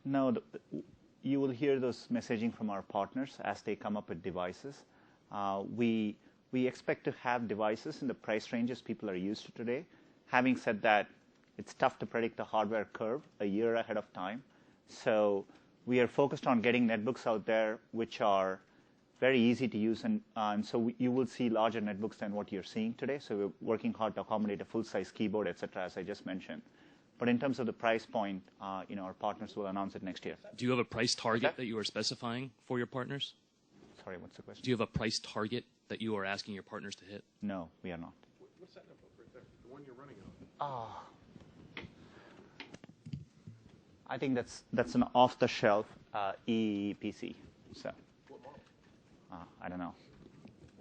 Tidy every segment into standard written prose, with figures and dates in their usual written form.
No, you will hear those messaging from our partners as they come up with devices. We expect to have devices in the price ranges people are used to today. Having said that, it's tough to predict the hardware curve a year ahead of time. So we are focused on getting netbooks out there which are very easy to use, and so you will see larger netbooks than what you're seeing today. So we're working hard to accommodate a full-size keyboard, et cetera, as I just mentioned. But in terms of the price point, our partners will announce it next year. Do you have a price target that you are specifying for your partners? Sorry, what's the question? Do you have a price target that you are asking your partners to hit? No, we are not. What's that notebook right there? The one you're running on? I think that's an off-the-shelf ePC. So, What model? I don't know.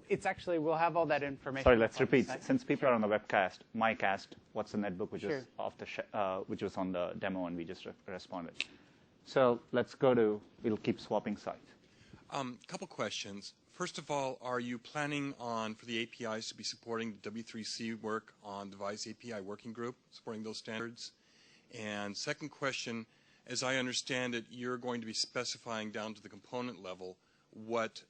It's actually, we'll have all that information. Sorry, let's repeat. Since people are on the webcast, MyCast, what's the netbook which Sure. was which was on the demo and we just responded. So let's go to. We'll keep swapping sites. Couple questions. First of all, are you planning on for the APIs to be supporting the W3C work on Device API Working Group, supporting those standards? And second question, as I understand it, you're going to be specifying down to the component level what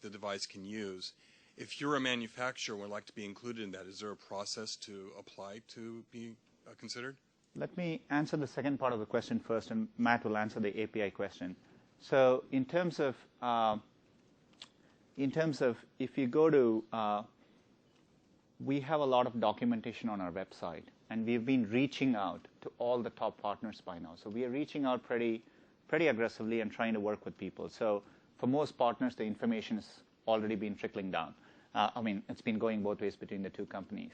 the device can use. If you're a manufacturer and would like to be included in that, is there a process to apply to be considered? Let me answer the second part of the question first, and Matt will answer the API question. So in terms of if you go to, we have a lot of documentation on our website, and we've been reaching out to all the top partners by now. So we are reaching out pretty aggressively and trying to work with people. So for most partners, the information has already been trickling down. I mean, it's been going both ways between the two companies.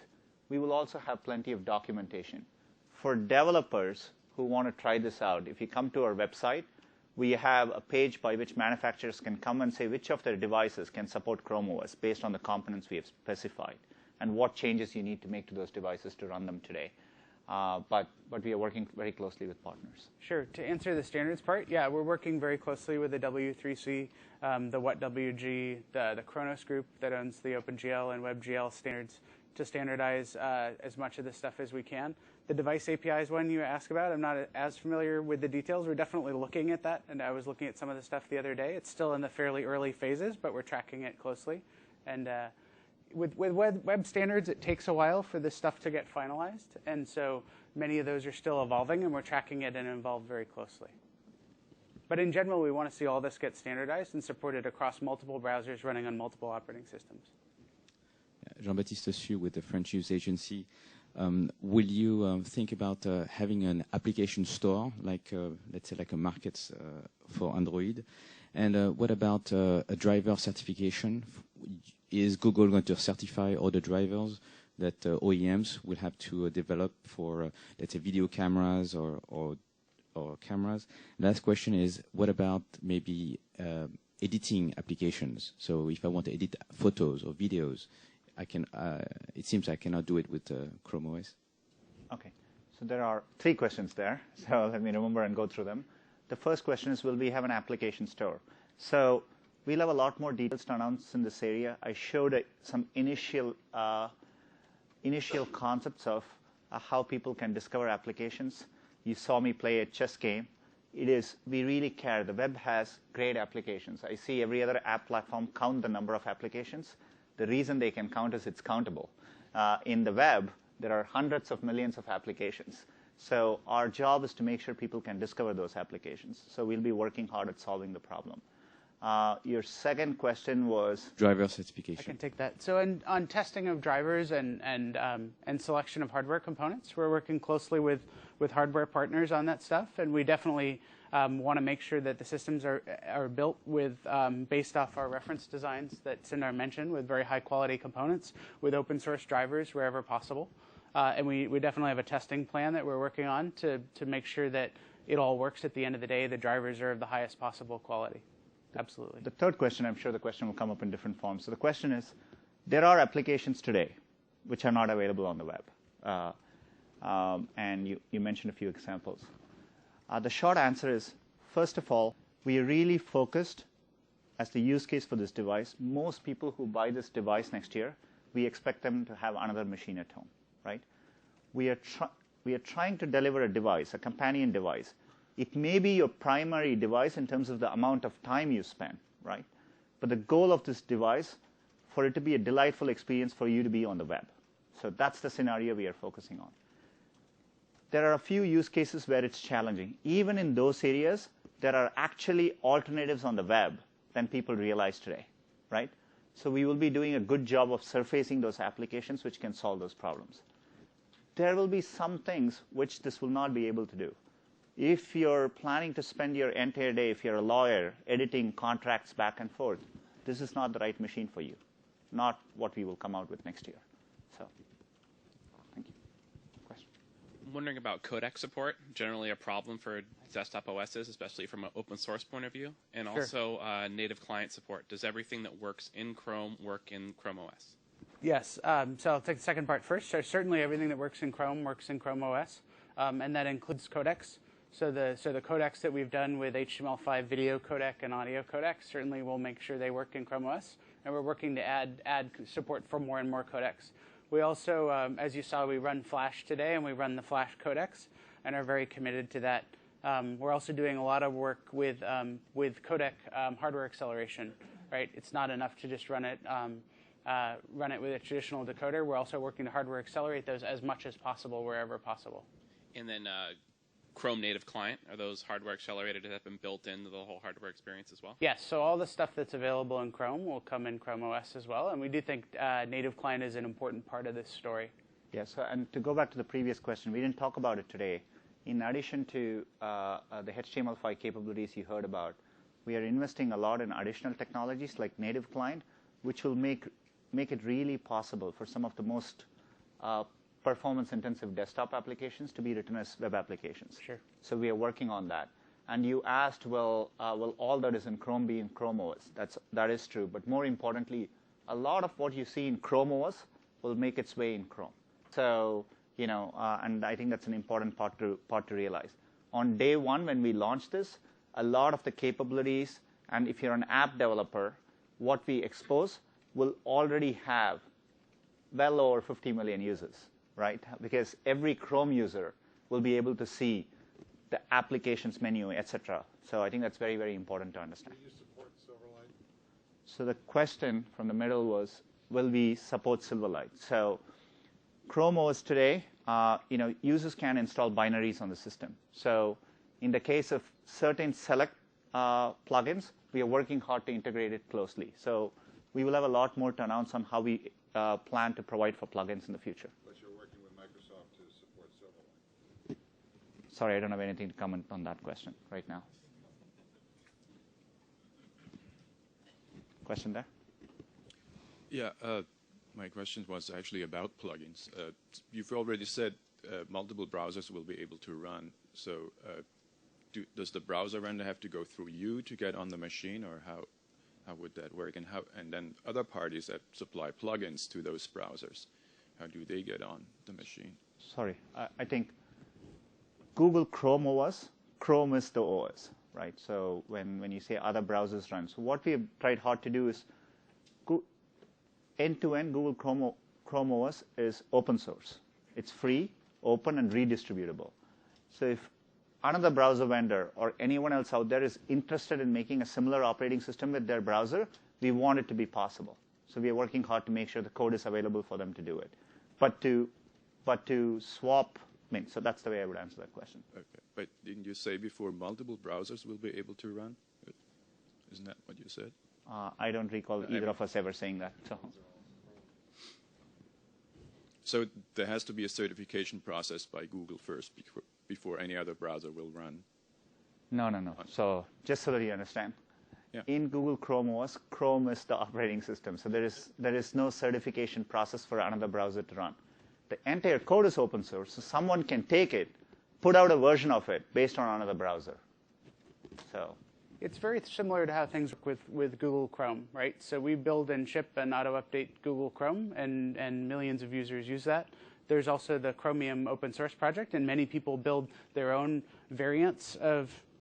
We will also have plenty of documentation. For developers who want to try this out, if you come to our website, we have a page by which manufacturers can come and say which of their devices can support Chrome OS based on the components we have specified and what changes you need to make to those devices to run them today. But we are working very closely with partners. Sure. To answer the standards part, yeah, we're working very closely with the W3C, the WhatWG, the Khronos group that owns the OpenGL and WebGL standards to standardize as much of this stuff as we can. The device APIs one you asked about, I'm not as familiar with the details. We're definitely looking at that, and I was looking at some of the stuff the other day. It's still in the fairly early phases, but we're tracking it closely. And with web standards, it takes a while for this stuff to get finalized, and so many of those are still evolving, and we're tracking it and involved very closely. But in general, we want to see all this get standardized and supported across multiple browsers running on multiple operating systems. Jean-Baptiste Su with the French News Agency. Will you think about having an application store, like let's say like a market for Android? And what about a driver certification? Is Google going to certify all the drivers that OEMs will have to develop for, let's say, video cameras or cameras? Last question is, what about maybe editing applications? So if I want to edit photos or videos, I can. It seems I cannot do it with Chrome OS. Okay, so there are 3 questions there. So let me remember and go through them. The first question is, will we have an application store? So we'll have a lot more details to announce in this area. I showed some initial concepts of how people can discover applications. You saw me play a chess game. We really care. The web has great applications. I see every other app platform count the number of applications. The reason they can count is it's countable. In the web, there are hundreds of millions of applications. So our job is to make sure people can discover those applications. So we'll be working hard at solving the problem. Your second question was? Driver certification. I can take that. So on testing of drivers and selection of hardware components, we're working closely with hardware partners on that stuff. And we definitely want to make sure that the systems are built with based off our reference designs that Sundar mentioned, with very high quality components, with open source drivers wherever possible. And we definitely have a testing plan that we're working on to make sure that it all works at the end of the day. The drivers are of the highest possible quality. Absolutely. The third question, I'm sure the question will come up in different forms. So the question is, there are applications today which are not available on the web. And you mentioned a few examples. The short answer is, first of all, we are really focused as the use case for this device. Most people who buy this device next year, we expect them to have another machine at home, right? We are trying to deliver a device, a companion device, It may be your primary device in terms of the amount of time you spend, right? But the goal of this device, for it to be a delightful experience for you to be on the web. So that's the scenario we are focusing on. There are a few use cases where it's challenging. Even in those areas, there are actually alternatives on the web than people realize today, right? So we will be doing a good job of surfacing those applications which can solve those problems. There will be some things which this will not be able to do. If you're planning to spend your entire day, if you're a lawyer, editing contracts back and forth, this is not the right machine for you, not what we will come out with next year. So, thank you. Question? I'm wondering about codec support, generally a problem for desktop OSs, especially from an open source point of view, and Sure. also native client support. Does everything that works in Chrome work in Chrome OS? Yes. So I'll take the second part first. So certainly everything that works in Chrome works in Chrome OS, and that includes codecs. So the codecs that we've done with HTML5 video codec and audio codec certainly will make sure they work in Chrome OS, and we're working to add support for more and more codecs. We also, as you saw, we run Flash today, and we run the Flash codecs, and are very committed to that. We're also doing a lot of work with codec hardware acceleration. Right? It's not enough to just run it with a traditional decoder. We're also working to hardware accelerate those as much as possible wherever possible. And then Chrome native client, are those hardware accelerated that have been built into the whole hardware experience as well? Yes, so all the stuff that's available in Chrome will come in Chrome OS as well, and we do think native client is an important part of this story. Yes, and to go back to the previous question, we didn't talk about it today. In addition to the HTML5 capabilities you heard about, we are investing a lot in additional technologies like native client, which will make it really possible for some of the most performance-intensive desktop applications to be written as web applications. Sure. So we are working on that. And you asked, will all that is in Chrome be in Chrome OS? That is true. But more importantly, a lot of what you see in Chrome OS will make its way in Chrome. So, and I think that's an important part to realize. On day one, when we launched this, a lot of the capabilities, and if you're an app developer, what we expose will already have well over 50 million users, right? Because every Chrome user will be able to see the applications menu, etc. So I think that's very, very important to understand. Do you support Silverlight? So the question from the middle was, will we support Silverlight? So Chrome OS today, users can install binaries on the system. So in the case of certain select plugins, we are working hard to integrate it closely. So we will have a lot more to announce on how we plan to provide for plugins in the future. But you're working with Microsoft to support Silverlight. Sorry, I don't have anything to comment on that question right now. Question there? Yeah, my question was actually about plugins. You've already said multiple browsers will be able to run. So does the browser vendor have to go through you to get on the machine, or how would that work? And then other parties that supply plugins to those browsers, how do they get on the machine? Sorry, I think Google Chrome OS, Chrome is the OS, right? So when you say other browsers run, so what we have tried hard to do is end-to-end Google Chrome OS is open source. It's free, open, and redistributable. So if another browser vendor or anyone else out there is interested in making a similar operating system with their browser, we want it to be possible. So we are working hard to make sure the code is available for them to do it. But to swap, so that's the way I would answer that question. Okay, but didn't you say before multiple browsers will be able to run? Isn't that what you said? I don't recall either of us ever saying that. So there has to be a certification process by Google first before any other browser will run? No. So just so that you understand, in Google Chrome OS, Chrome is the operating system. So there is no certification process for another browser to run. The entire code is open source, so someone can take it, put out a version of it based on another browser. So it's very similar to how things work with Google Chrome, right? So we build and ship and auto-update Google Chrome, and millions of users use that. There's also the Chromium open source project, and many people build their own variants of